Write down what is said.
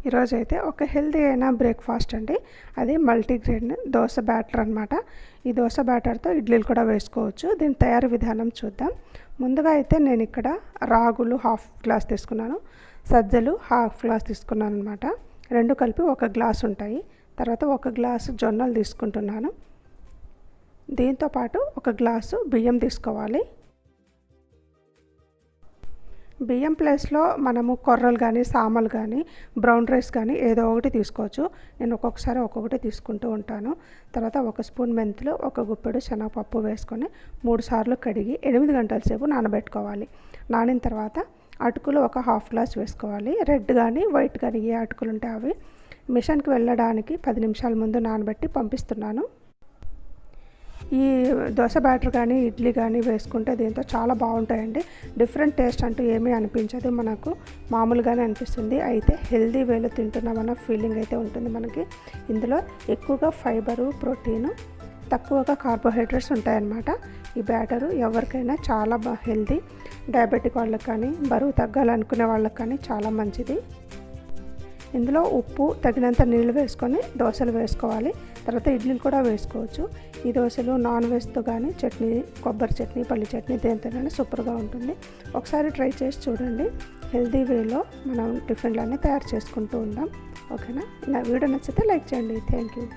ఈరోజైతే ఒక హెల్తీ అయిన బ్రేక్ఫాస్ట్ అండి. అది మల్టీగ్రెయిన్ దోస బ్యాటర్ అనమాట. ఈ దోస బ్యాటర్తో ఇడ్లీలు కూడా వేసుకోవచ్చు. దీని తయారీ విధానం చూద్దాం. ముందుగా అయితే నేను ఇక్కడ రాగులు హాఫ్ గ్లాస్ తీసుకున్నాను, సజ్జలు హాఫ్ గ్లాస్ తీసుకున్నాను అనమాట. రెండు కలిపి 1 గ్లాస్ ఉంటాయి. తర్వాత 1 గ్లాసు జొన్నలు తీసుకుంటున్నాను. దీంతోపాటు 1 గ్లాసు బియ్యం తీసుకోవాలి. బియ్యం ప్లేస్లో మనము కొర్రలు కానీ, సామలు కానీ, బ్రౌన్ రైస్ కానీ ఏదో ఒకటి తీసుకోవచ్చు. నేను ఒక్కొక్కసారి ఒక్కొక్కటి తీసుకుంటూ ఉంటాను. తర్వాత 1 స్పూన్ మెంతులు, 1 గుప్పెడు శనగపప్పు వేసుకొని 3 సార్లు కడిగి 8 గంటల సేపు నానబెట్టుకోవాలి. నానిన తర్వాత అటుకులు 1 హాఫ్ గ్లాస్ వేసుకోవాలి. రెడ్ కానీ వైట్ కానీ ఏ అటుకులు ఉంటే అవి. మిషన్కి వెళ్ళడానికి 10 నిమిషాల ముందు నానబెట్టి పంపిస్తున్నాను. ఈ దోశ బ్యాటర్ కానీ ఇడ్లీ కానీ వేసుకుంటే దీంతో చాలా బాగుంటాయండి. డిఫరెంట్ టేస్ట్ అంటూ ఏమీ అనిపించదు, మనకు మామూలుగానే అనిపిస్తుంది. అయితే హెల్దీ వేలో తింటున్నామన్న ఫీలింగ్ అయితే ఉంటుంది మనకి. ఇందులో ఎక్కువగా ఫైబరు, ప్రోటీను, తక్కువగా కార్బోహైడ్రేట్స్ ఉంటాయన్నమాట. ఈ బ్యాటరు ఎవరికైనా చాలా హెల్దీ. డయాబెటిక్ వాళ్ళకి కానీ, బరువు తగ్గాలనుకునే వాళ్ళకి కానీ చాలా మంచిది. ఇందులో ఉప్పు, తగినంత నీళ్ళు వేసుకొని దోశలు వేసుకోవాలి. తర్వాత ఇడ్లీలు కూడా వేసుకోవచ్చు. ఈ దోశలు నాన్ వెజ్తో కానీ, చట్నీ, కొబ్బరి చట్నీ, పల్లి చట్నీ దేనితోనైనా సూపర్గా ఉంటుంది. ఒకసారి ట్రై చేసి చూడండి. హెల్దీ వేలో మనం టిఫిన్లన్నీ తయారు చేసుకుంటూ ఉంటాం. ఓకేనా? నా వీడియో నచ్చితే లైక్ చేయండి. Thank you.